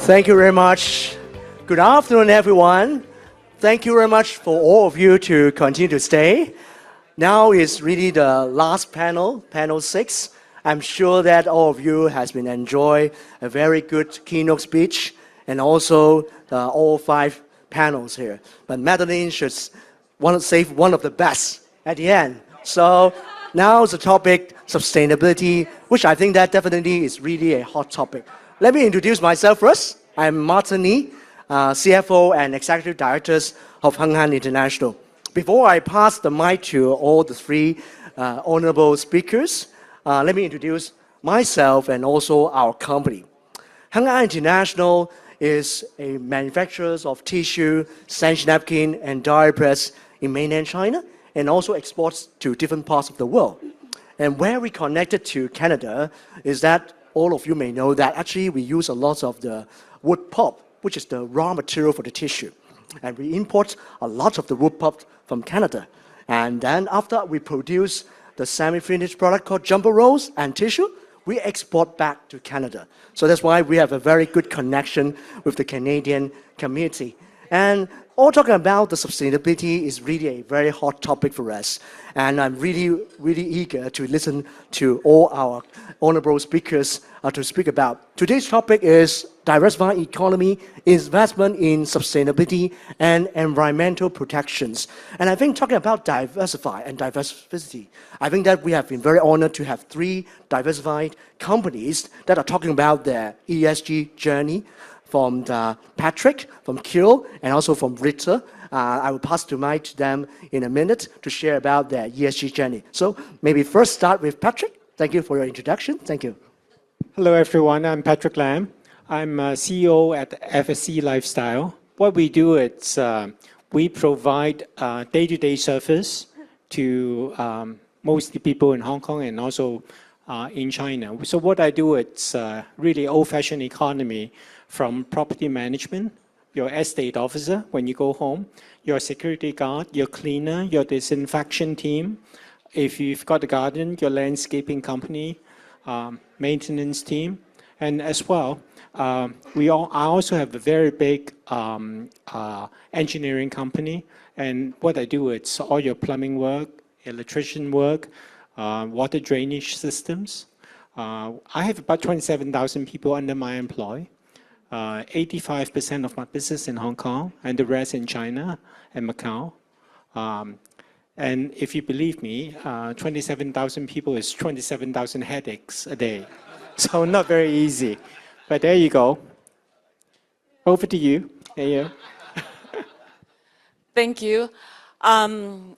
Thank you very much. Good afternoon, everyone. Thank you very much for all of you to continue to stay. Now is really the last panel, panel 6. I'm sure that all of you has been enjoy a very good keynote speech and also all 5 panels here. But Madeline should want to save one of the best at the end. So now is the topic sustainability, which I think that definitely is really a hot topic. Let me introduce myself first. I'm Martin Lee, CFO and Executive Directors of Heng An International. Before I pass the mic to all the 3 honorable speakers, let me introduce myself and also our company. Heng An International is a manufacturer of tissue, sanitary napkin, and diapers in mainland China, and also exports to different parts of the world. And where we connected to Canada is that all of you may know that actually we use a lot of the wood pulp, which is the raw material for the tissue. And we import a lot of the wood pulp from Canada. And then after we produce the semi-finished product called jumbo rolls and tissue, we export back to Canada. So that's why we have a very good connection with the Canadian community. And all talking about the sustainability is really a very hot topic for us. And I'm really, really eager to listen to all our honorable speakers to speak about. Today's topic is diversified economy, investment in sustainability, and environmental protections. And I think talking about diversify and diversity, I think that we have been very honored to have 3 diversified companies that are talking about their ESG journey, from Patrick, from Kirill, and also from Rita. I will pass the mic to them in a minute to share about their ESG journey. So maybe first start with Patrick. Thank you for your introduction. Thank you. Hello, everyone. I'm Patrick Lam. I'm CEO at FSC Lifestyle. What we do is we provide day-to-day service to most people in Hong Kong and also in China. So what I do is really old-fashioned economy, from property management, your estate officer when you go home, your security guard, your cleaner, your disinfection team. If you've got a garden, your landscaping company, maintenance team. And as well, I also have a very big engineering company. And what I do is all your plumbing work, electrician work, water drainage systems. I have about 27,000 people under my employ. 85% of my business in Hong Kong and the rest in China and Macau. And if you believe me, 27,000 people is 27,000 headaches a day. So not very easy. But there you go. Over to you. There you go. Thank you. I'm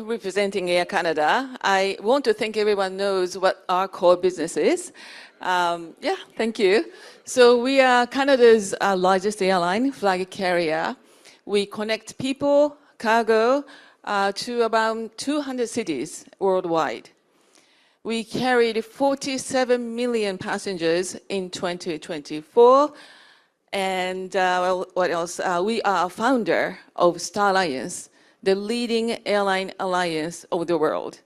representing Air Canada. I want to think everyone knows what our core business is. Thank you. So we are Canada's largest airline, flag carrier. We connect people, cargo, to about 200 cities worldwide. We carried 47 million passengers in 2024. And what else? We are a founder of Star Alliance, the leading airline alliance of the world.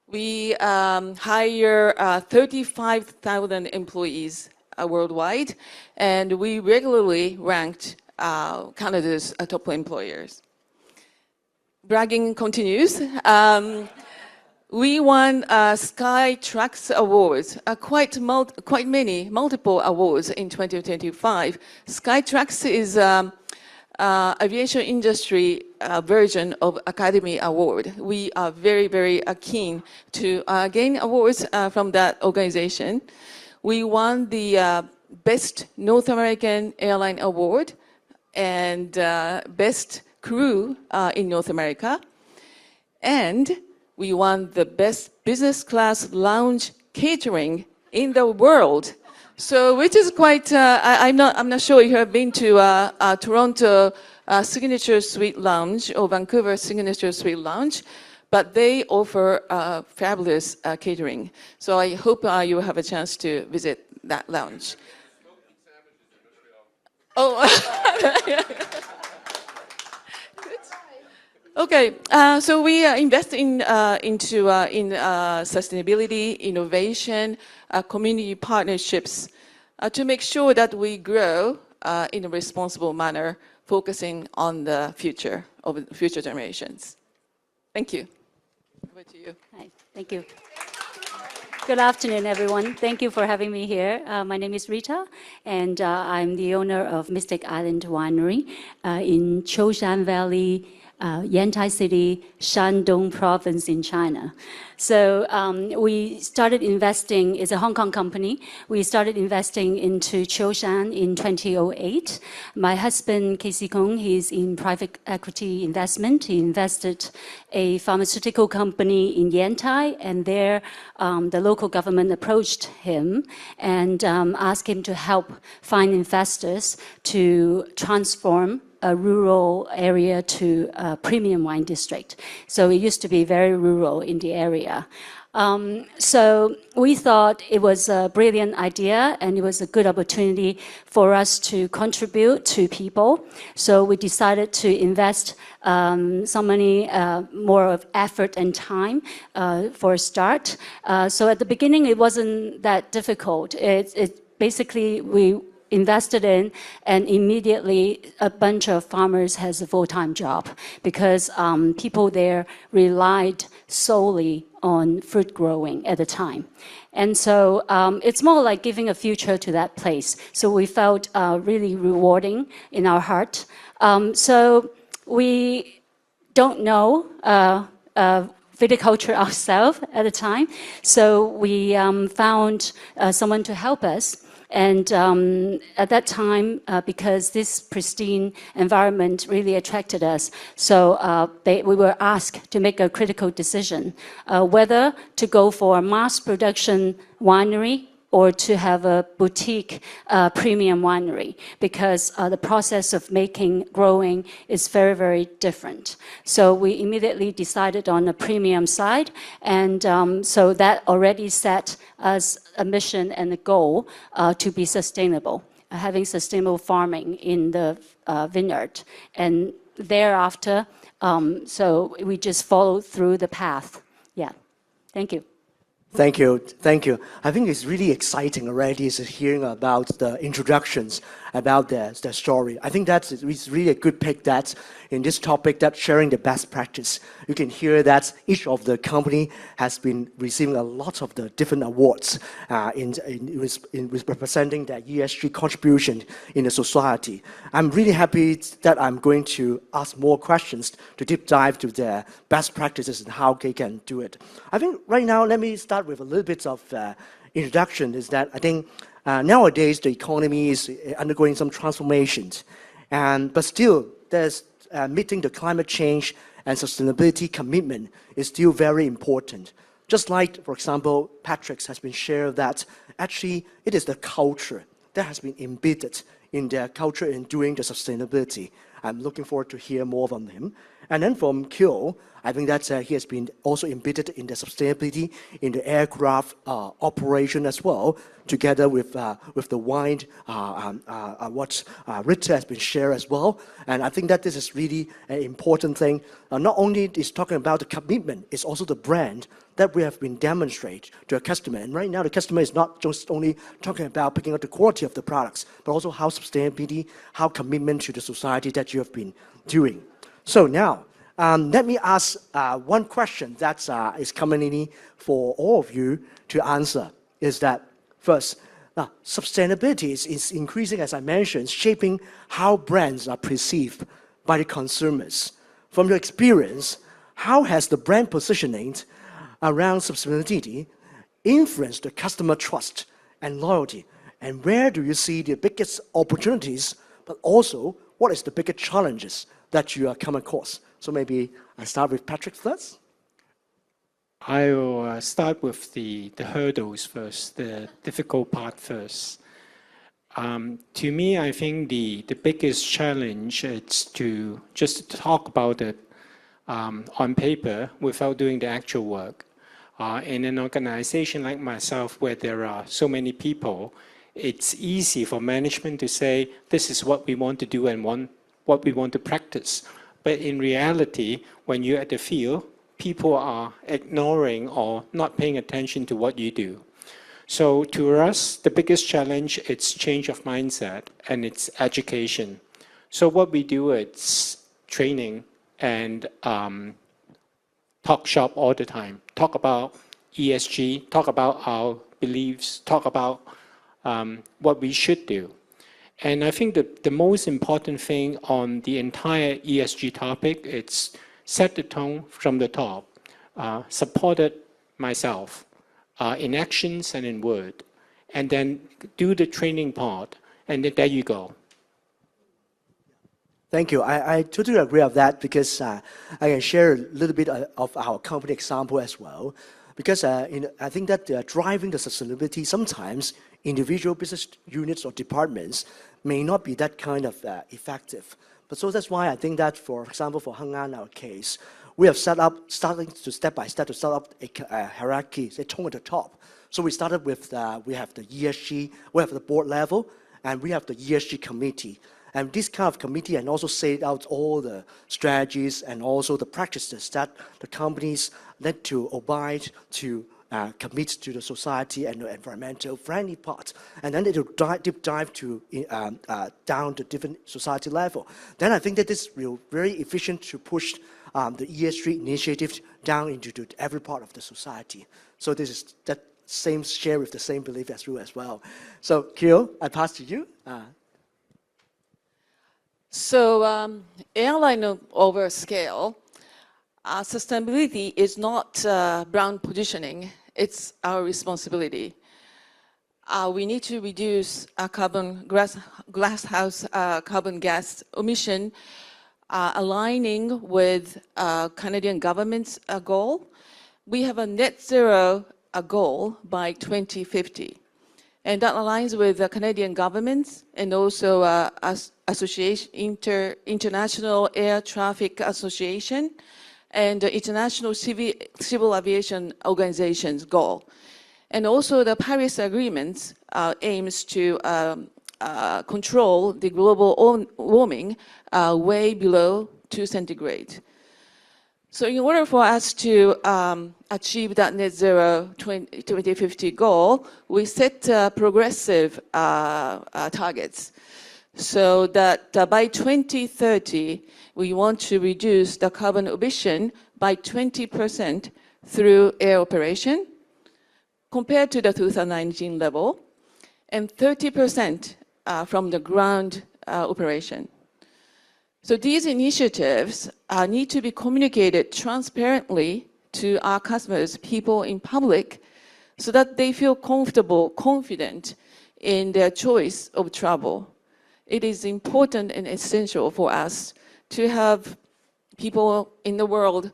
We hire 35,000 employees worldwide, and we regularly ranked Canada's top employers. Bragging continues. We won Skytrax awards, quite many, multiple awards in 2025. Skytrax is aviation industry version of Academy Award. We are very, very keen to gain awards from that organization. We won the Best North American Airline Award and Best Crew in North America. And we won the Best Business Class Lounge Catering in the world. So, which is quite, I'm not sure if you have been to Toronto Signature Suite Lounge or Vancouver Signature Suite Lounge, but they offer fabulous catering. So I hope you will have a chance to visit that lounge. Oh, okay. So we invest into sustainability, innovation, community partnerships, to make sure that we grow in a responsible manner, focusing on the future of future generations. Thank you. Over to you. Hi, thank you. Good afternoon, everyone. Thank you for having me here. My name is Rita, and I'm the owner of Mystic Island Winery in Choushan Valley, Yantai City, Shandong Province in China. So we started investing, it's a Hong Kong company. We started investing into Choushan in 2008. My husband, Casey Kong, he's in private equity investment. He invested a pharmaceutical company in Yantai, and there the local government approached him and asked him to help find investors to transform a rural area to a premium wine district. So it used to be very rural in the area. So we thought it was a brilliant idea and it was a good opportunity for us to contribute to people. So we decided to invest some money, more of effort and time for a start. So at the beginning, it wasn't that difficult. It basically, we invested in, and immediately a bunch of farmers has a full-time job because people there relied solely on fruit growing at the time. And so it's more like giving a future to that place. So we felt really rewarding in our heart. So we don't know viticulture ourselves at the time. So we found someone to help us. And at that time, because this pristine environment really attracted us, so we were asked to make a critical decision whether to go for a mass production winery or to have a boutique premium winery, because the process of growing is very, very different. So we immediately decided on a premium side, and so that already set us a mission and a goal to be sustainable, having sustainable farming in the vineyard. And thereafter, so we just followed through the path. Yeah, thank you. Thank you. Thank you. I think it's really exciting already is hearing about the introductions about their story. I think it's really a good pick that in this topic that sharing the best practice. You can hear that each of the company has been receiving a lot of the different awards in representing their ESG contribution in the society. I'm really happy that I'm going to ask more questions to deep dive to their best practices and how they can do it. I think right now, let me start with a little bit of introduction is that I think nowadays the economy is undergoing some transformations, but still there's meeting the climate change and sustainability commitment is still very important. Just like, for example, Patrick has been shared that actually it is the culture that has been embedded in their culture in doing the sustainability. I'm looking forward to hear more from him. And then from Kyo, I think that he has been also embedded in the sustainability in the aircraft operation as well, together with the wine, what Rita has been shared as well. And I think that this is really an important thing. Not only is talking about the commitment, it's also the brand that we have been demonstrated to a customer. And right now, the customer is not just only talking about picking up the quality of the products, but also how sustainability, how commitment to the society that you have been doing. So now, let me ask one question that is commonly for all of you to answer, is that first, sustainability is increasing, as I mentioned, shaping how brands are perceived by the consumers. From your experience, how has the brand positioning around sustainability influenced the customer trust and loyalty? And where do you see the biggest opportunities, but also what is the biggest challenges that you are come across? So maybe I start with Patrick first. I'll start with the hurdles first, the difficult part first. To me, I think the biggest challenge is to just talk about it on paper without doing the actual work. In an organization like myself, where there are so many people, it's easy for management to say, this is what we want to do and what we want to practice. But in reality, when you're at the field, people are ignoring or not paying attention to what you do. So to us, the biggest challenge is change of mindset and it's education. So what we do is training and talk shop all the time. Talk about ESG, talk about our beliefs, talk about what we should do. And I think the most important thing on the entire ESG topic is set the tone from the top, supported myself in actions and in word, and then do the training part, and then there you go. Thank you. I totally agree with that because I can share a little bit of our company example as well. Because I think that driving the sustainability, sometimes individual business units or departments may not be that kind of effective. But so that's why I think that, for example, for Heng An, our case, we have starting to step by step to set up a hierarchy, a tone at the top. So we started with, we have the ESG, we have the board level, and we have the ESG committee. And this kind of committee and also set out all the strategies and also the practices that the companies need to abide to commit to the society and the environmental friendly part. And then it will deep dive to down to different society level. Then I think that this will very efficient to push the ESG initiative down into every part of the society. So this is that same share with the same belief as you as well. So Kyo, I pass to you. So airline over scale, sustainability is not brown positioning, it's our responsibility. We need to reduce our glasshouse carbon gas emission, aligning with Canadian government's goal. We have a net zero goal by 2050. And that aligns with the Canadian government and also International Air Traffic Association and the International Civil Aviation Organization's goal. And also the Paris Agreement aims to control the global warming way below 2 centigrade. So in order for us to achieve that net zero 2050 goal, we set progressive targets. So that by 2030, we want to reduce the carbon emission by 20% through air operation compared to the 2019 level, and 30% from the ground operation. So these initiatives need to be communicated transparently to our customers, people in public, so that they feel comfortable, confident in their choice of travel. It is important and essential for us to have people in the world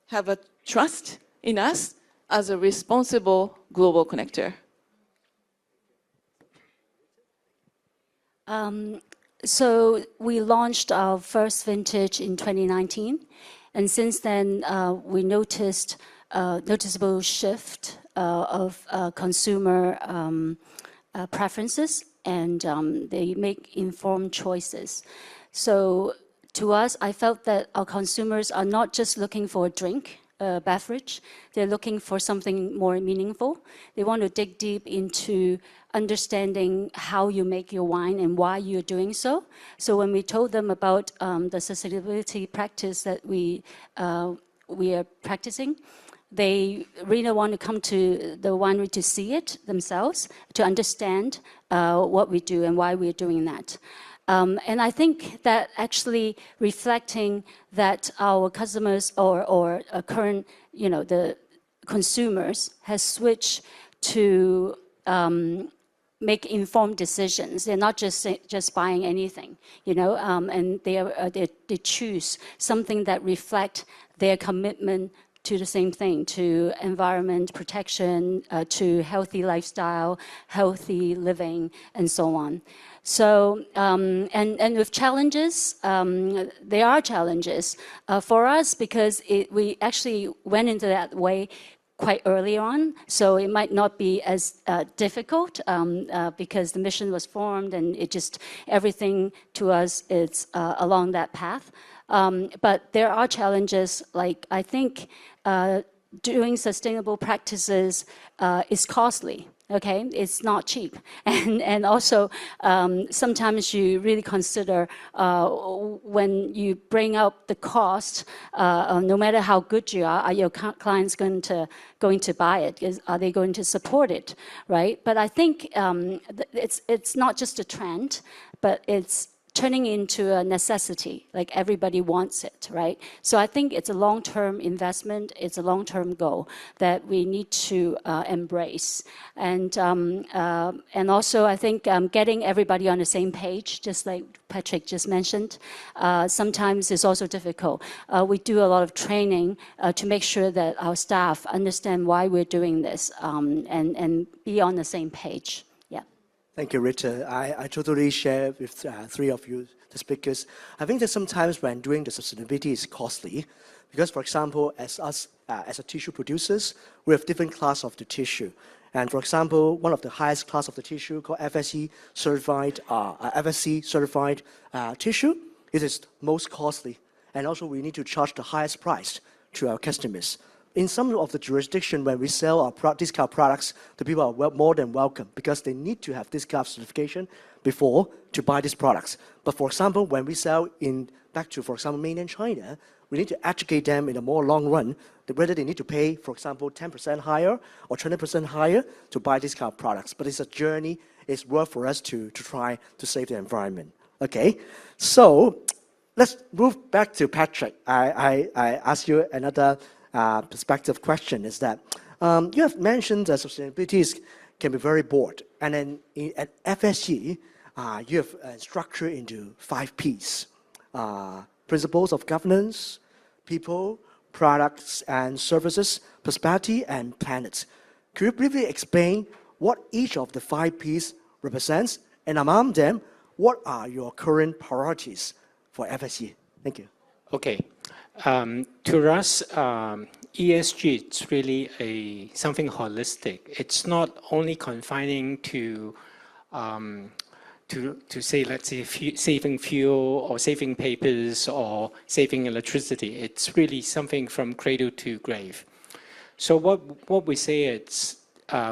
have a trust in us as a responsible global connector. So we launched our first vintage in 2019, and since then we noticed a noticeable shift of consumer preferences, and they make informed choices. So to us, I felt that our consumers are not just looking for a drink, beverage, they're looking for something more meaningful. They want to dig deep into understanding how you make your wine and why you're doing so. So when we told them about the sustainability practice that we are practicing, they really want to come to the winery to see it themselves, to understand what we do and why we're doing that. And I think that actually reflecting that our customers or current, the consumers has switched to make informed decisions. They're not just buying anything, and they choose something that reflect their commitment to the same thing, to environment protection, to healthy lifestyle, healthy living, and so on. So, and with challenges, there are challenges for us because we actually went into that way quite early on, so it might not be as difficult because the mission was formed and everything to us is along that path. But there are challenges, like I think doing sustainable practices is costly. Okay, it's not cheap, and also sometimes you really consider when you bring up the cost. No matter how good you are your clients going to buy it? Are they going to support it, right? But I think it's not just a trend, but it's turning into a necessity, like everybody wants it, right? So I think it's a long-term investment, it's a long-term goal that we need to embrace. And also I think getting everybody on the same page, just like Patrick just mentioned, sometimes is also difficult. We do a lot of training to make sure that our staff understand why we're doing this and be on the same page. Thank you, Rita. I totally share with three of you, the speakers. I think that sometimes when doing the sustainability is costly, because for example, as us, as a tissue producers, we have different class of the tissue. And for example, one of the highest class of the tissue called FSC certified tissue, it is most costly. And also we need to charge the highest price to our customers. In some of the jurisdiction, when we sell our discount products, the people are more than welcome because they need to have discount certification before to buy these products. But for example, when we sell back to, for example, mainland China, we need to educate them in a more long run whether they need to pay, for example, 10% higher or 20% higher to buy discount products. But it's a journey. It's worth for us to try to save the environment. Okay, so let's move back to Patrick. I ask you another perspective question is that you have mentioned that sustainability can be very broad. And then at FSC, you have structured into 5 Ps. Principles of governance, people, products and services, prosperity, and planet. Could you briefly explain what each of the 5 Ps represents? And among them, what are your current priorities for FSC? Thank you. Okay. To us, ESG is really something holistic. It's not only confining to say, let's say, saving fuel or saving papers or saving electricity. It's really something from cradle to grave. So what we say is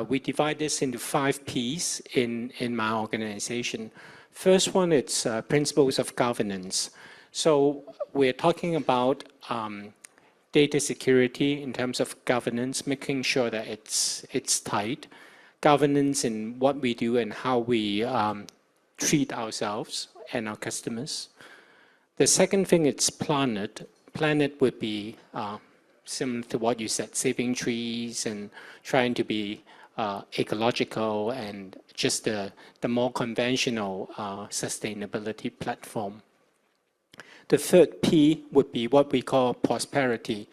we divide this into 5 Ps in my organization. First one, it's principles of governance. So we're talking about data security in terms of governance, making sure that it's tight. Governance in what we do and how we treat ourselves and our customers. The second thing, it's planet. Planet would be similar to what you said, saving trees and trying to be ecological and just the more conventional sustainability platform. The third P would be what we call prosperity.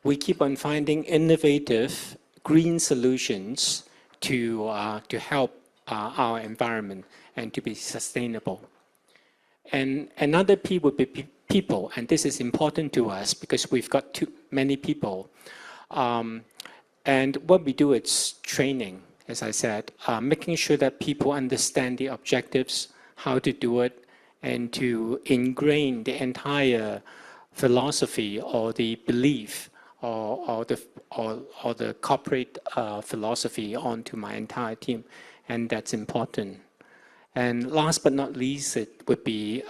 We keep on finding innovative green solutions to help our environment and to be sustainable. And another P would be people, and this is important to us because we've got too many people. And what we do is training, as I said, making sure that people understand the objectives, how to do it, and to ingrain the entire philosophy or the belief or the corporate philosophy onto my entire team, and that's important. And last but not least, it would be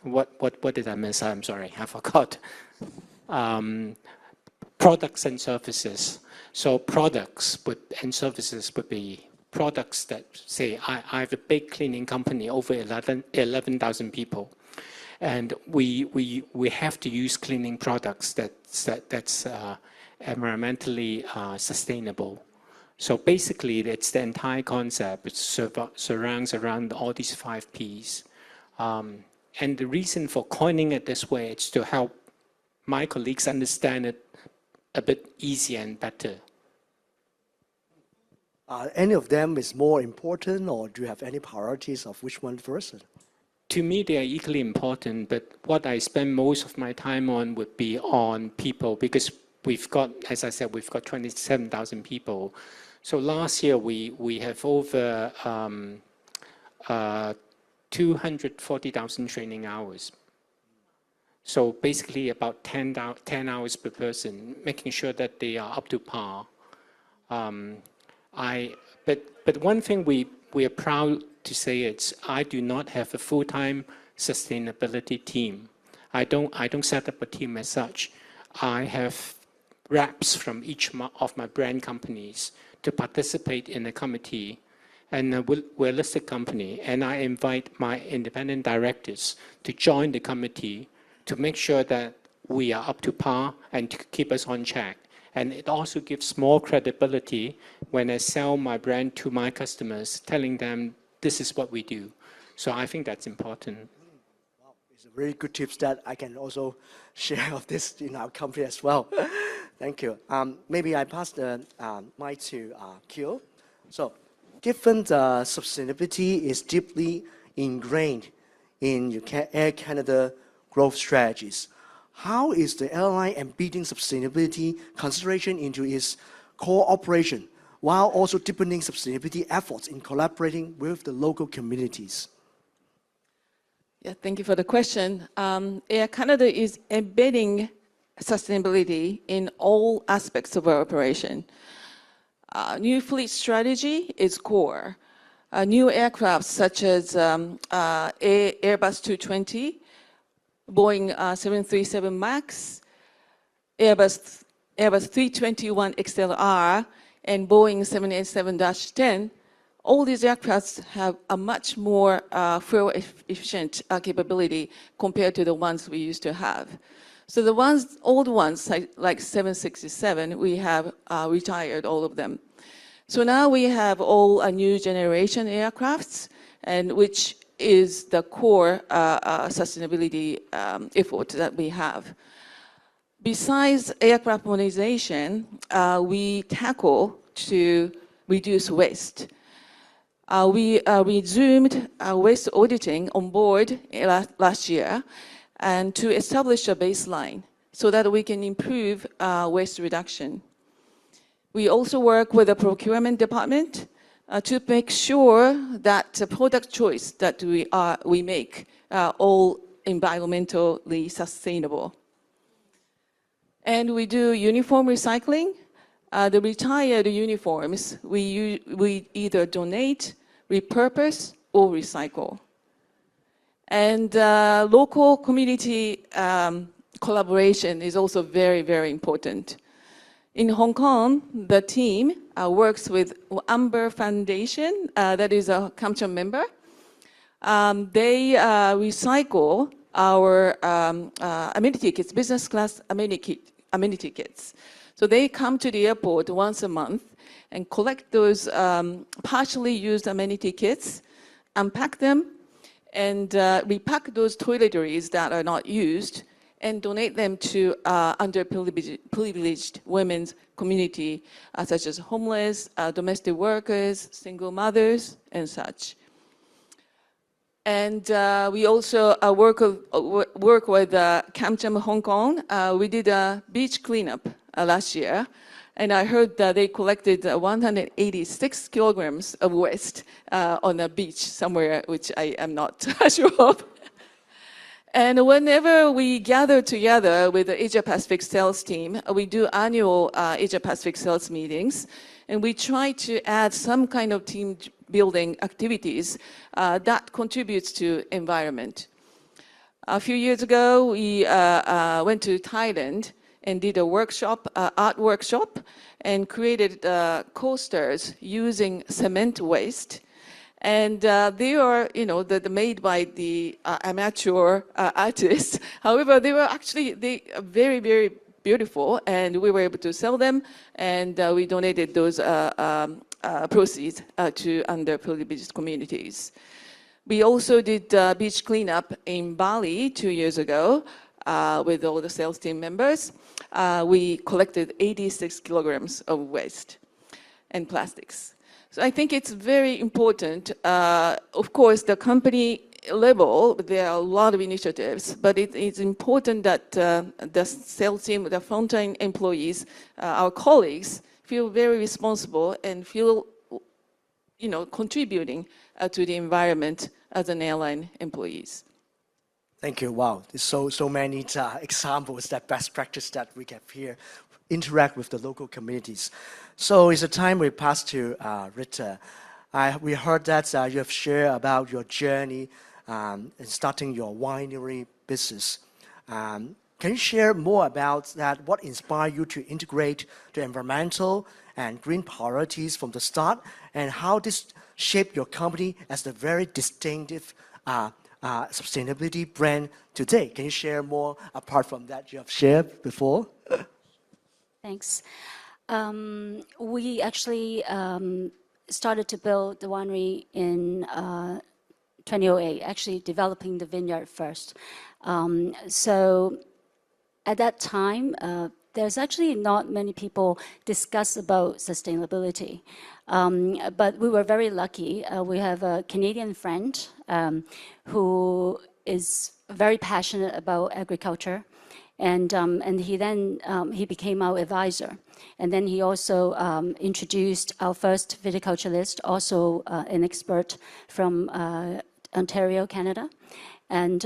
what did I miss? I'm sorry, I forgot. Products and services. So products and services would be products that say, I have a big cleaning company, over 11,000 people. And we have to use cleaning products that's environmentally sustainable. So basically, it's the entire concept. It surrounds around all these 5 Ps. And the reason for coining it this way is to help my colleagues understand it a bit easier and better. Any of them is more important, or do you have any priorities of which one first? To me, they are equally important, but what I spend most of my time on would be on people, because we've got, as I said, we've got 27,000 people. So last year, we have over 240,000 training hours. So basically about 10 hours per person, making sure that they are up to par. But one thing we are proud to say is I do not have a full-time sustainability team. I don't set up a team as such. I have reps from each of my brand companies to participate in the committee, and we're a listed company, and I invite my independent directors to join the committee to make sure that we are up to par and to keep us on track. And it also gives more credibility when I sell my brand to my customers, telling them this is what we do. So I think that's important. Wow, it's a very good tips that I can also share of this in our company as well. Thank you. Maybe I pass the mic to Kyo. So, given the sustainability is deeply ingrained in Air Canada growth strategies, how is the airline embedding sustainability consideration into its core operation, while also deepening sustainability efforts in collaborating with the local communities? Yeah, thank you for the question. Air Canada is embedding sustainability in all aspects of our operation. New fleet strategy is core. New aircraft such as Airbus 220, Boeing 737 MAX, Airbus 321 XLR, and Boeing 787-10, all these aircrafts have a much more fuel efficient capability compared to the ones we used to have. So the old ones, like 767, we have retired all of them. So now we have all a new generation aircrafts, and which is the core sustainability effort that we have. Besides aircraft modernization, we tackle to reduce waste. We resumed waste auditing on board last year, and to establish a baseline so that we can improve waste reduction. We also work with the procurement department to make sure that the product choice that we make are all environmentally sustainable. And we do uniform recycling. The retired uniforms, we either donate, repurpose, or recycle. And local community collaboration is also very, very important. In Hong Kong, the team works with Amber Foundation, that is a CanCham member. They recycle our amenity kits, business class amenity kits. So they come to the airport once a month and collect those partially used amenity kits, unpack them, and repack those toiletries that are not used, and donate them to underprivileged women's community, such as homeless, domestic workers, single mothers, and such. And we also work with CanCham Hong Kong. We did a beach cleanup last year, and I heard that they collected 186 kilograms of waste on a beach somewhere, which I am not sure of. And whenever we gather together with the Asia-Pacific sales team, we do annual Asia-Pacific sales meetings, and we try to add some kind of team building activities that contributes to environment. A few years ago, we went to Thailand and did a workshop, art workshop, and created coasters using cement waste. And they are, made by the amateur artists. However, they were actually very, very beautiful, and we were able to sell them, and we donated those proceeds to underprivileged communities. We also did beach cleanup in Bali 2 years ago with all the sales team members. We collected 86 kilograms of waste and plastics. So I think it's very important. Of course, the company level, there are a lot of initiatives, but it's important that the sales team, the frontline employees, our colleagues, feel very responsible and feel, contributing to the environment as an airline employees. Thank you. Wow, there's so many examples that best practice that we have here. Interact with the local communities. So it's a time we pass to Rita. We heard that you have shared about your journey in starting your winery business. Can you share more about that? What inspired you to integrate the environmental and green priorities from the start, and how this shaped your company as a very distinctive sustainability brand today? Can you share more apart from that you have shared before? Thanks. We actually started to build the winery in 2008, actually developing the vineyard first. So at that time, there's actually not many people discuss about sustainability. But we were very lucky. We have a Canadian friend who is very passionate about agriculture. And he then he became our advisor. And then he also introduced our first viticulturalist, also an expert from Ontario, Canada. And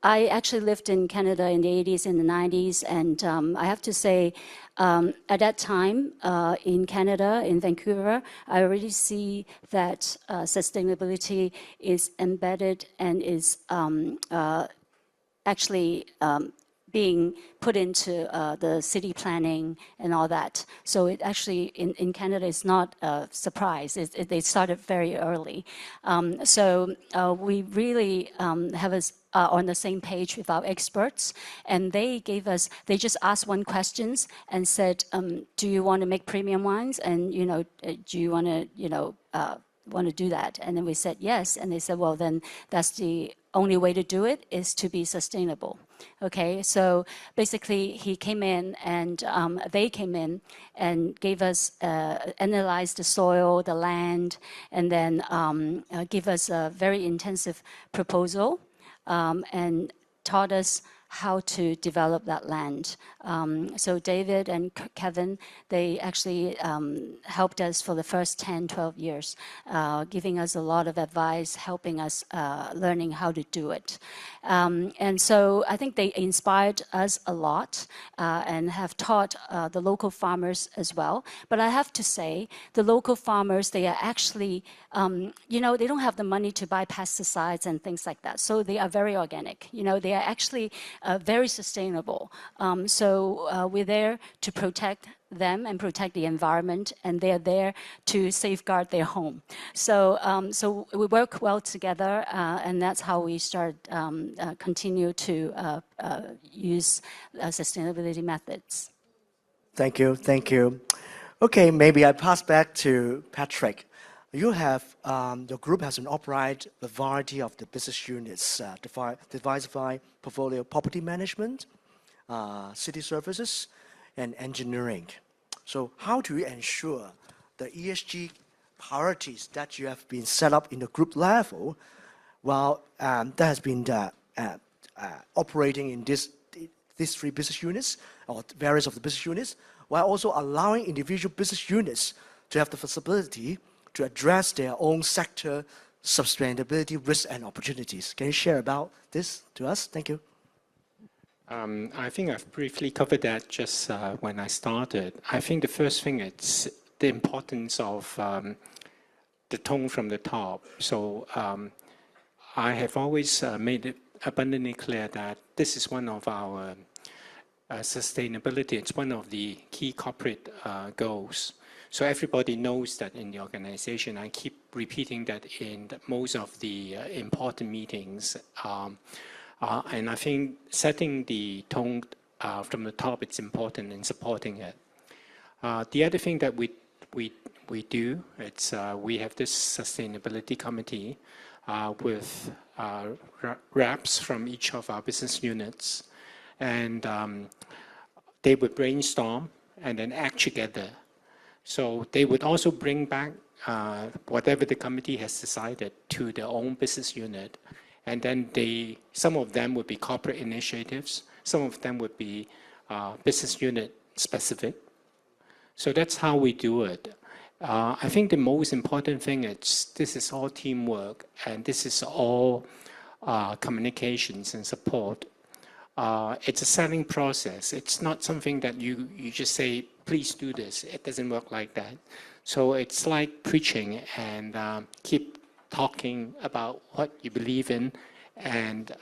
I actually lived in Canada in the 80s and the 90s. And I have to say, at that time in Canada, in Vancouver, I already see that sustainability is embedded and is actually being put into the city planning and all that. So it actually, in Canada, is not a surprise. They started very early. So we really have us on the same page with our experts. And they just asked one question and said, do you want to make premium wines? And, do you want to do that? And then we said yes. And they said, well, then that's the only way to do it is to be sustainable. Okay, so basically he came in and they came in and gave us, analyzed the soil, the land, and then give us a very intensive proposal and taught us how to develop that land. So David and Kevin, they actually helped us for the first 10, 12 years, giving us a lot of advice, helping us learning how to do it. And so I think they inspired us a lot and have taught the local farmers as well. But I have to say, the local farmers, they are actually, they don't have the money to buy pesticides and things like that. So they are very organic. They are actually very sustainable. So we're there to protect them and protect the environment, and they're there to safeguard their home. So so we work well together, and that's how we continue to use sustainability methods. Thank you. Okay, maybe I pass back to Patrick. You have, your group has an operate a variety of the business units, diversified portfolio, property management, city services, and engineering. So how do you ensure the ESG priorities that you have been set up in the group level, while that has been operating in these three business units, or various of the business units, while also allowing individual business units to have the flexibility to address their own sector sustainability risks and opportunities? Can you share about this to us? Thank you. I think I've briefly covered that just when I started. I think the first thing is the importance of the tone from the top. So I have always made it abundantly clear that this is one of our sustainability. It's one of the key corporate goals. So everybody knows that in the organization. I keep repeating that in most of the important meetings. And I think setting the tone from the top, it's important in supporting it. The other thing that we do, it's we have this sustainability committee with reps from each of our business units, and they would brainstorm and then act together. So they would also bring back whatever the committee has decided to their own business unit. And then some of them would be corporate initiatives, some of them would be business unit specific. So that's how we do it. I think the most important thing is this is all teamwork, and this is all communications and support. It's a selling process. It's not something that you just say, please do this. It doesn't work like that. So it's like preaching and keep talking about what you believe in and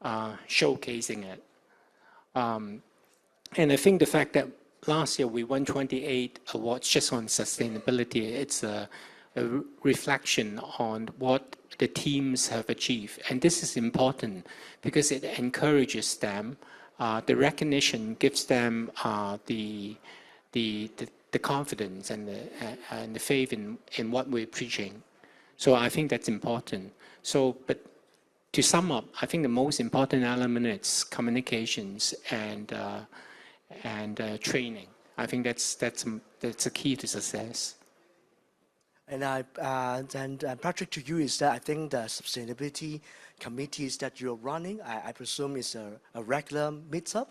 showcasing it. And I think the fact that last year we won 28 awards just on sustainability, it's a reflection on what the teams have achieved. And this is important because it encourages them. The recognition gives them the confidence and the faith in what we're preaching. So I think that's important. So, but to sum up, I think the most important element is communications and training. I think that's a key to success. And Patrick, to you is that I think the sustainability committees that you're running, I presume is a regular meetup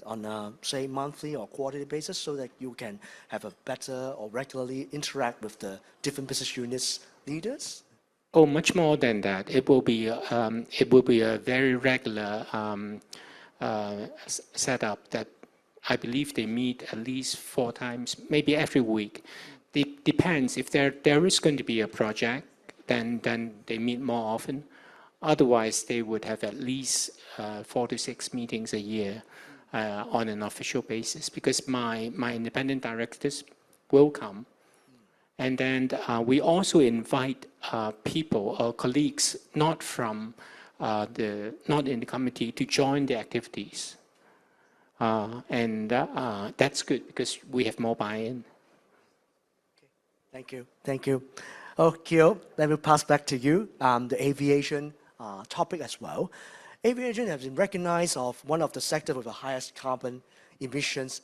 on a, say, monthly or quarterly basis, so that you can have a better or regularly interact with the different business units leaders. Oh, much more than that. It will be a very regular setup that I believe they meet at least 4 times, maybe every week. It depends. If there is going to be a project, then they meet more often. Otherwise, they would have at least 4 to 6 meetings a year on an official basis, because my independent directors will come. And then we also invite people or colleagues not in the committee to join the activities. And that's good because we have more buy-in. Thank you. Thank you. Oh, Kyo, let me pass back to you. The aviation topic as well. Aviation has been recognized as one of the sectors with the highest carbon emissions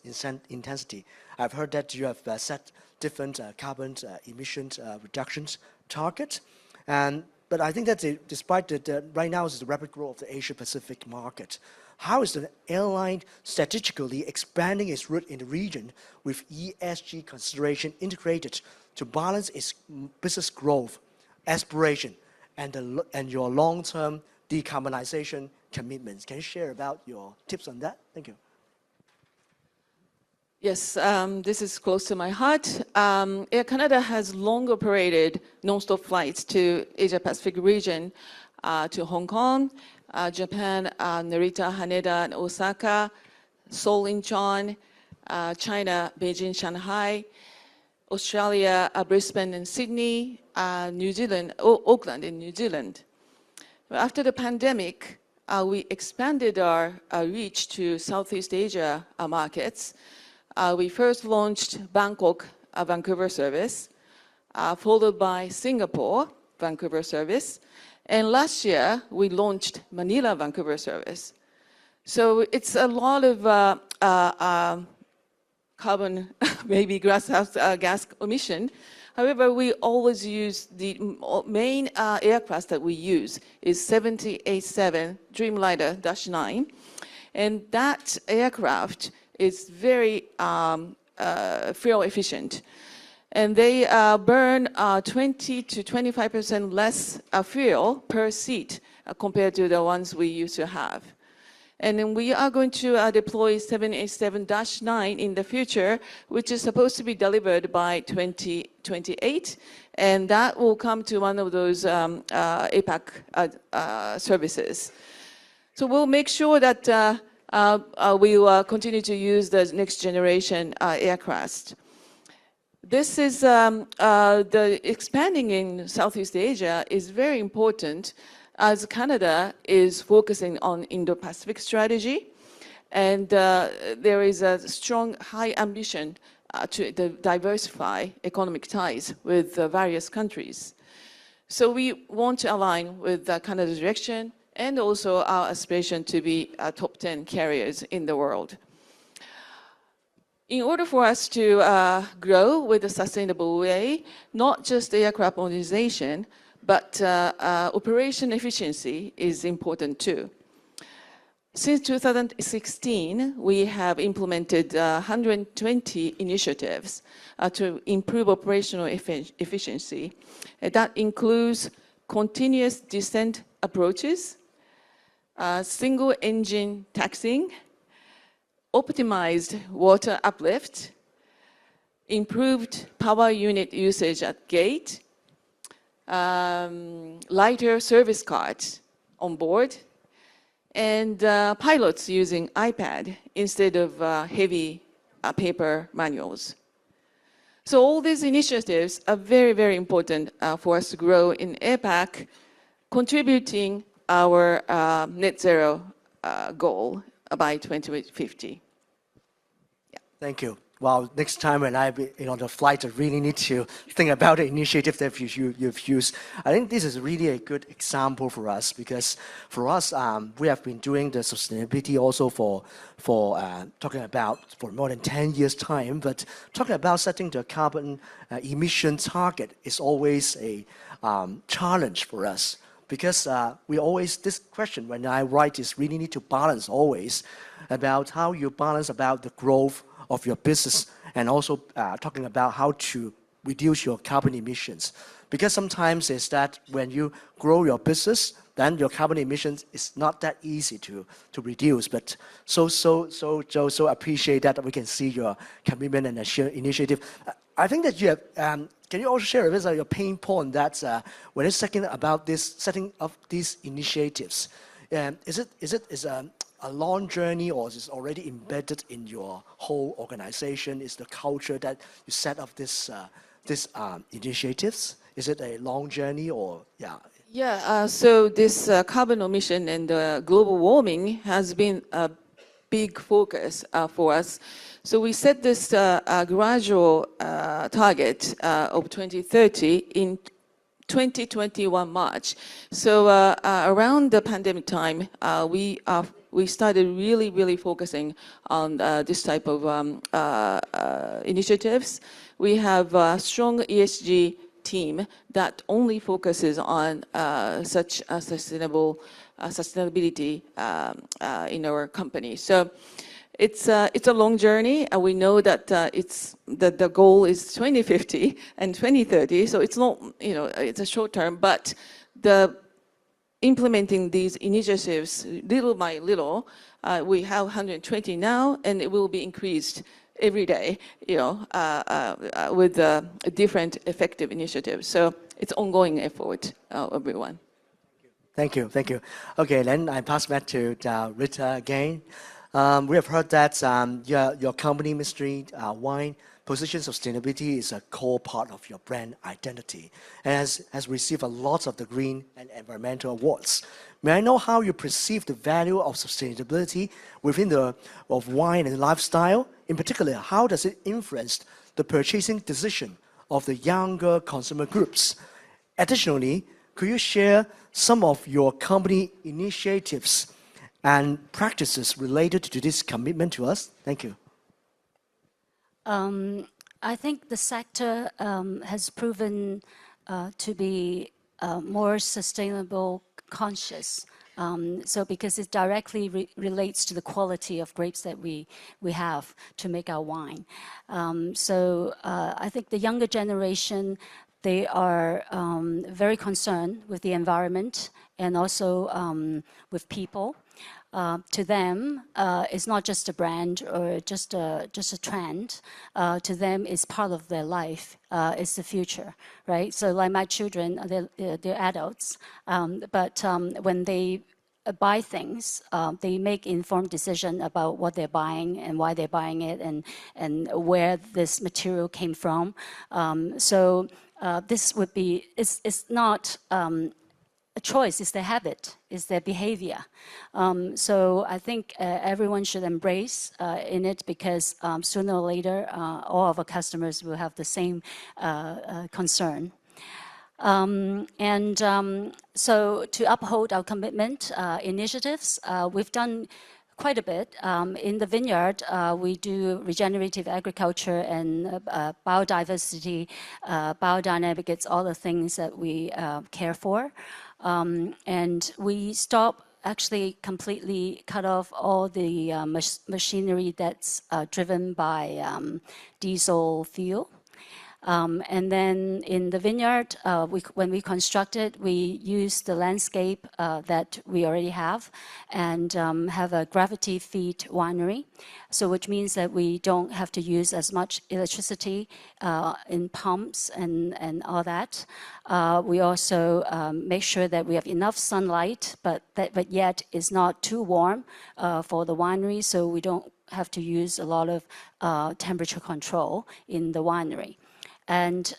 intensity. I've heard that you have set different carbon emissions reductions targets. But I think that despite that, right now is the rapid growth of the Asia-Pacific market. How is the airline strategically expanding its route in the region with ESG consideration integrated to balance its business growth, aspiration, and your long-term decarbonization commitments? Can you share about your tips on that? Thank you. Yes, this is close to my heart. Air Canada has long operated non-stop flights to Asia-Pacific region, to Hong Kong, Japan, Narita, Haneda, and Osaka, Seoul, Incheon, China, Beijing, Shanghai, Australia, Brisbane and Sydney, New Zealand, Auckland in New Zealand. After the pandemic, we expanded our reach to Southeast Asia markets. We first launched Bangkok, Vancouver service, followed by Singapore, Vancouver service. And last year, we launched Manila, Vancouver service. So it's a lot of carbon, maybe greenhouse gas emission. However, we always use the main aircraft that we use is 787 Dreamliner-9. And that aircraft is very fuel efficient. And they burn 20 to 25% less fuel per seat compared to the ones we used to have. And then we are going to deploy 787-9 in the future, which is supposed to be delivered by 2028. And that will come to one of those APAC services. So we'll make sure that we will continue to use the next generation aircraft. This is the expanding in Southeast Asia is very important, as Canada is focusing on Indo-Pacific strategy, and there is a strong, high ambition to diversify economic ties with various countries. So we want to align with Canada's direction and also our aspiration to be top 10 carriers in the world. In order for us to grow with a sustainable way, not just aircraft modernization, but operation efficiency is important too. Since 2016, we have implemented 120 initiatives to improve operational efficiency. That includes continuous descent approaches, single engine taxing, optimized water uplift, improved power unit usage at gate, lighter service cards on board, and pilots using iPad instead of heavy paper manuals. So all these initiatives are very, very important for us to grow in APAC, contributing our net zero goal by 2050. Thank you. Well, next time when I be on the flight, I really need to think about the initiative that you've used. I think this is really a good example for us because for us, we have been doing the sustainability also for talking about for more than 10 years time. But talking about setting the carbon emission target is always a challenge for us. Because we always, this question when I write is really need to balance always about how you balance about the growth of your business and also talking about how to reduce your carbon emissions. Because sometimes it's that when you grow your business, then your carbon emissions is not that easy to reduce. But so appreciate that we can see your commitment and initiative. I think that you have, can you also share with us your pain point that when it's setting about this setting of these initiatives, is it a long journey or is it already embedded in your whole organization? Is the culture that you set up this initiatives? Is it a long journey or yeah? Yeah, so this carbon emission and global warming has been a big focus for us. So we set this gradual target of 2030 in 2021 March. So around the pandemic time, we started really focusing on this type of initiatives. We have a strong ESG team that only focuses on such a sustainability in our company. So it's a long journey, and we know that the goal is 2050 and 2030. So it's not, it's a short term, but the implementing these initiatives little by little, we have 120 now, and it will be increased every day, with different effective initiatives. So it's ongoing effort, everyone. Thank you. Okay, then I pass back to Rita again. We have heard that your company, Mystery Wine, position sustainability is a core part of your brand identity and has received a lot of the green and environmental awards. May I know how you perceive the value of sustainability within of wine and lifestyle? In particular, how does it influence the purchasing decision of the younger consumer groups? Additionally, could you share some of your company initiatives and practices related to this commitment to us? Thank you. I think the sector has proven to be more sustainable conscious. So because it directly relates to the quality of grapes that we have to make our wine. So I think the younger generation, they are very concerned with the environment and also with people. To them, it's not just a brand or just a trend. To them, it's part of their life. It's the future, right? So like my children, they're adults, but when they buy things, they make informed decision about what they're buying and why they're buying it and where this material came from. So this would be, it's not a choice, it's their habit, it's their behavior. So I think everyone should embrace in it because sooner or later, all of our customers will have the same concern. So to uphold our commitment initiatives, we've done quite a bit. In the vineyard, we do regenerative agriculture and biodiversity, biodynamic, it's all the things that we care for. And we actually completely cut off all the machinery that's driven by diesel fuel. And then in the vineyard, when we constructed, we use the landscape that we already have and have a gravity feed winery. So which means that we don't have to use as much electricity in pumps and all that. We also make sure that we have enough sunlight, but yet it's not too warm for the winery, so we don't have to use a lot of temperature control in the winery. And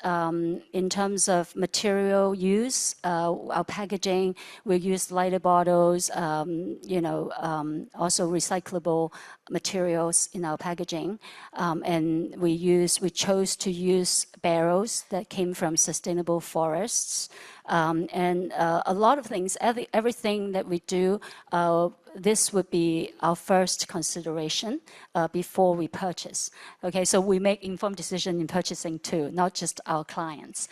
in terms of material use, our packaging, we use lighter bottles, also recyclable materials in our packaging. And we chose to use barrels that came from sustainable forests. And a lot of things, everything that we do, this would be our first consideration before we purchase. Okay, so we make informed decision in purchasing too, not just our clients.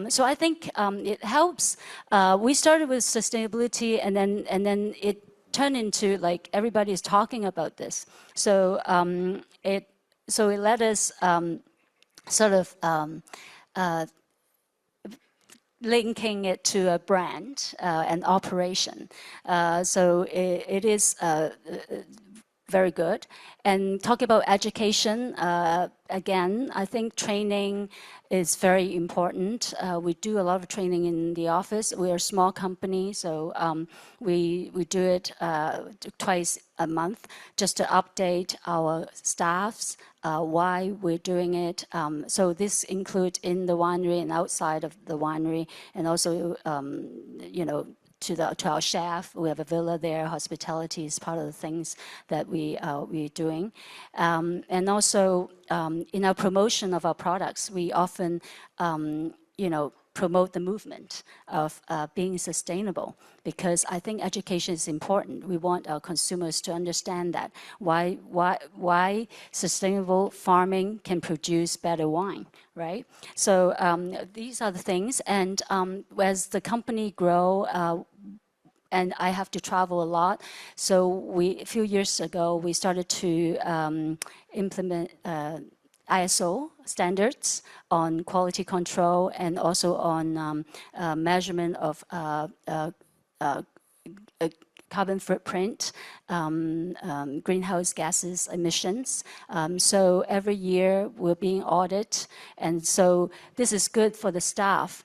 So I think it helps. We started with sustainability, and then it turned into like everybody is talking about this. So it let us sort of linking it to a brand and operation. So it is very good. And talk about education, again, I think training is very important. We do a lot of training in the office. We are a small company, so we do it twice a month just to update our staffs, why we're doing it. So this includes in the winery and outside of the winery, and also, to our chef. We have a villa there. Hospitality is part of the things that we're doing. And also in our promotion of our products, we often, promote the movement of being sustainable, because I think education is important. We want our consumers to understand that why sustainable farming can produce better wine, right? So these are the things, and as the company grow, and I have to travel a lot. So a few years ago, we started to implement ISO standards on quality control and also on measurement of carbon footprint, greenhouse gases emissions. So every year we're being audited. And so this is good for the staff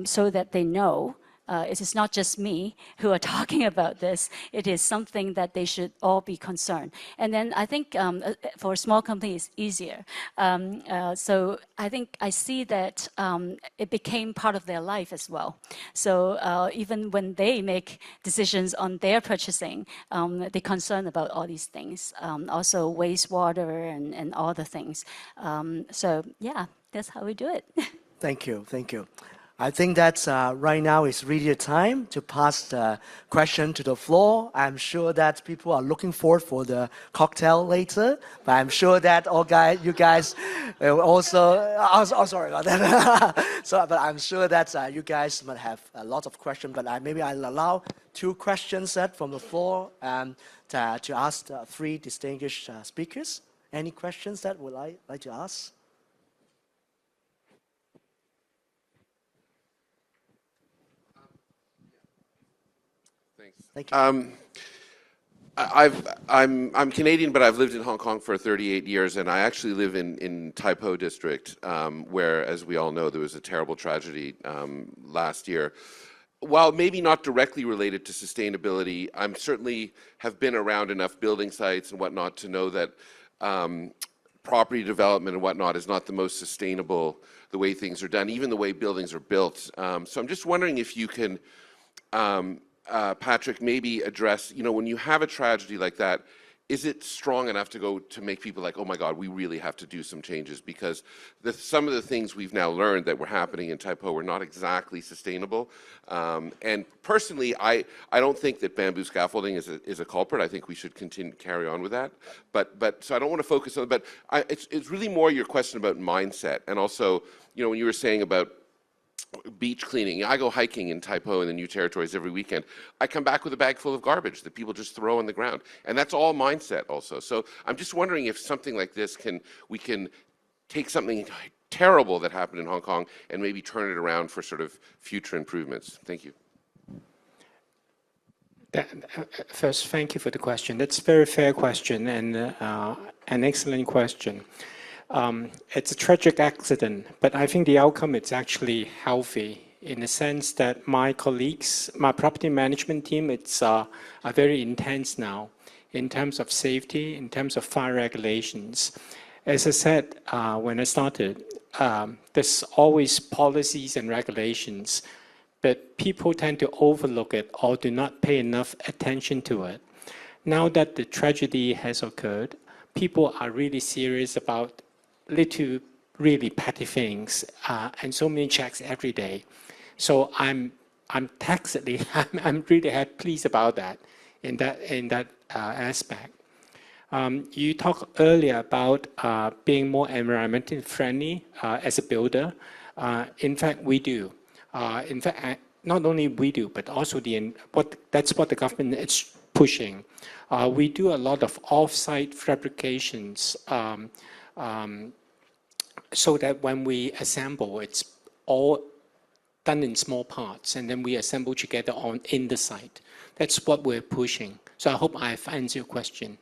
so that they know it is not just me who are talking about this. It is something that they should all be concerned. And then I think for a small company, it's easier. So I think I see that it became part of their life as well. So even when they make decisions on their purchasing, they're concerned about all these things. Also wastewater and all the things. So yeah, that's how we do it. Thank you, thank you. I think that right now is really the time to pass the question to the floor. I'm sure that people are looking forward for the cocktail later, but I'm sure that you guys also, sorry about that. But I'm sure that you guys might have a lot of questions, but maybe I'll allow 2 questions from the floor to ask the 3 distinguished speakers. Any questions that would like to ask? Thank you. I'm Canadian, but I've lived in Hong Kong for 38 years, and I actually live in Tai Po district, where, as we all know, there was a terrible tragedy last year. While maybe not directly related to sustainability, I'm certainly have been around enough building sites and whatnot to know that property development and whatnot is not the most sustainable, the way things are done, even the way buildings are built. So I'm just wondering if you can Patrick, maybe address, when you have a tragedy like that, is it strong enough to make people like, oh my God, we really have to do some changes? Because some of the things we've now learned that were happening in Tai Po were not exactly sustainable. And personally, I don't think that bamboo scaffolding is a culprit. I think we should carry on with that. But so I don't want to focus on it, but it's really more your question about mindset. And also, when you were saying about beach cleaning. I go hiking in Tai Po in the New Territories every weekend. I come back with a bag full of garbage that people just throw on the ground. And that's all mindset also. So I'm just wondering if something like this we can take something terrible that happened in Hong Kong and maybe turn it around for sort of future improvements? Thank you. First, thank you for the question. That's a very fair question and an excellent question. It's a tragic accident, but I think the outcome is actually healthy in the sense that my colleagues, my property management team, it's are very intense now in terms of safety, in terms of fire regulations. As I said when I started, there's always policies and regulations, but people tend to overlook it or do not pay enough attention to it. Now that the tragedy has occurred, people are really serious about little, really petty things, and so many checks every day. So I'm tacitly, I'm really pleased about that in that aspect. You talked earlier about being more environmentally friendly as a builder. In fact, we do. In fact, not only we do, but also that's what the government is pushing. We do a lot of off-site fabrications so that when we assemble, it's all done in small parts, and then we assemble together in the site. That's what we're pushing. So I hope I've answered your question.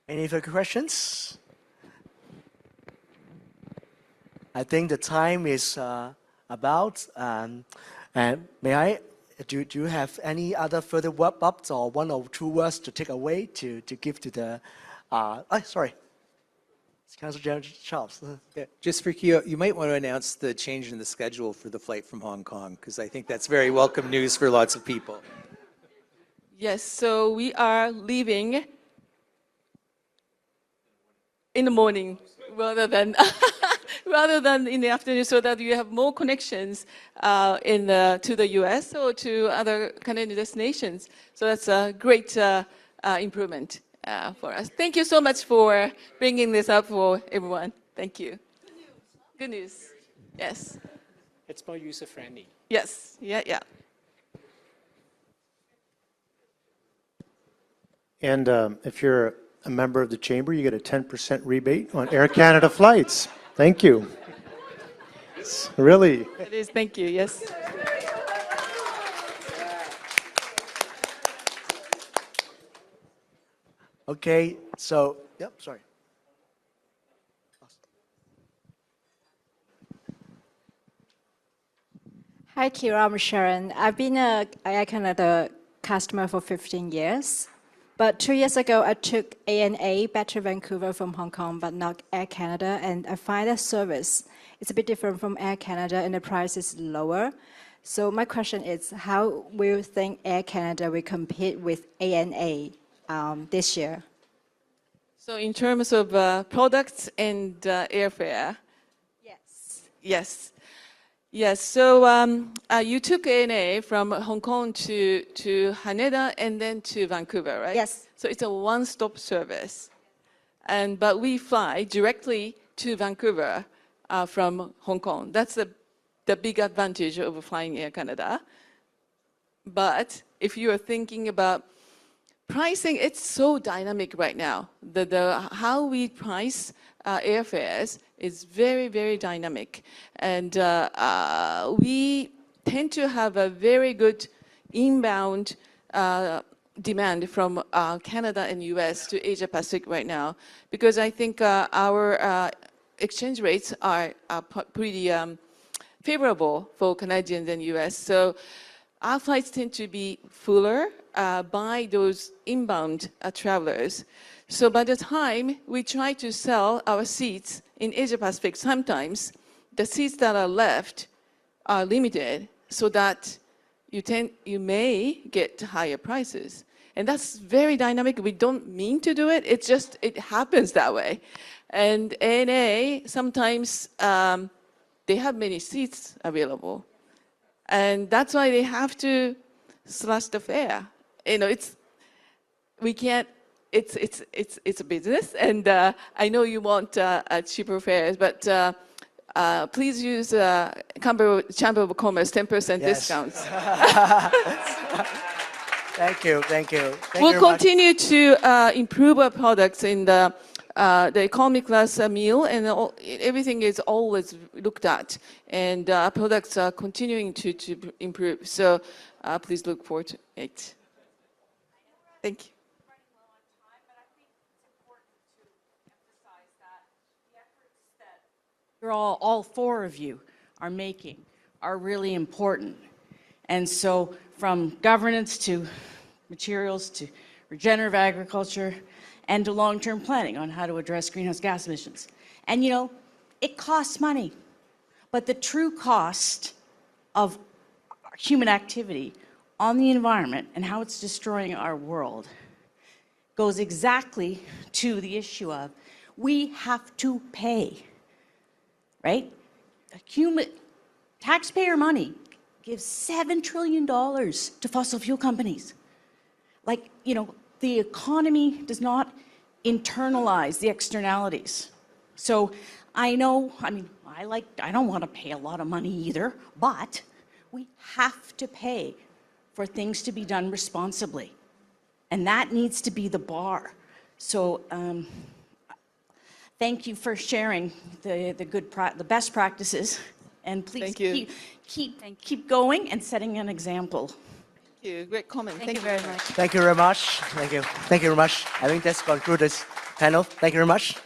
Any further questions? I think the time is about. And may I? Do you have any other further wrap-ups or one or two words to take away to give to the? Sorry, Council General Charles. Yeah, just for you might want to announce the change in the schedule for the flight from Hong Kong, because I think that's very welcome news for lots of people. Yes, so we are leaving in the morning rather than in the afternoon, so that you have more connections to the U.S. or to other Canadian destinations. So that's a great improvement for us. Thank you so much for bringing this up for everyone. Thank you. Good news. Yes. It's more user-friendly. Yes. Yeah. And if you're a member of the Chamber, you get a 10% rebate on Air Canada flights. Thank you. Really. It is. Thank you. Yes. Okay, so, yep, sorry. Hi, Kira, I'm Sharon. I've been a Air Canada customer for 15 years. But 2 years ago, I took ANA back to Vancouver from Hong Kong, but not Air Canada. And I find that service is a bit different from Air Canada, and the price is lower. So my question is, how will you think Air Canada will compete with ANA this year? So in terms of products and airfare? Yes. Yes, so you took ANA from Hong Kong to Haneda and then to Vancouver, right? Yes. So it's a one-stop service. But we fly directly to Vancouver from Hong Kong. That's the big advantage of flying Air Canada. But if you are thinking about pricing, it's so dynamic right now. How we price airfares is very, very dynamic. And we tend to have a very good inbound demand from Canada and US to Asia Pacific right now, because I think our exchange rates are pretty favorable for Canadians and US. So our flights tend to be fuller by those inbound travelers. So by the time we try to sell our seats in Asia Pacific, sometimes the seats that are left are limited, so that you may get higher prices. And that's very dynamic. We don't mean to do it. It's just, it happens that way. And ANA, sometimes they have many seats available. And that's why they have to slash the fare. You know, it's a business, and I know you want cheaper fares, but please use Chamber of Commerce 10% discounts. Thank you. We'll continue to improve our products in the the economy class meal, and everything is always looked at, and our products are continuing to improve. So please look forward to it. Thank you. You're all four of you are making are really important. And so from governance to materials to regenerative agriculture and to long-term planning on how to address greenhouse gas emissions. And you know, it costs money, but the true cost of human activity on the environment and how it's destroying our world goes exactly to the issue of we have to pay, right? Taxpayer money gives $7 trillion to fossil fuel companies. Like, you know, the economy does not internalize the externalities. So I know, I mean, I don't want to pay a lot of money either, but we have to pay for things to be done responsibly. And that needs to be the bar. So thank you for sharing the best practices, and please keep going and setting an example. Thank you. Great comment. Thank you very much. Thank you very much. Thank you. Thank you very much. I think that's concludes this panel. Thank you very much.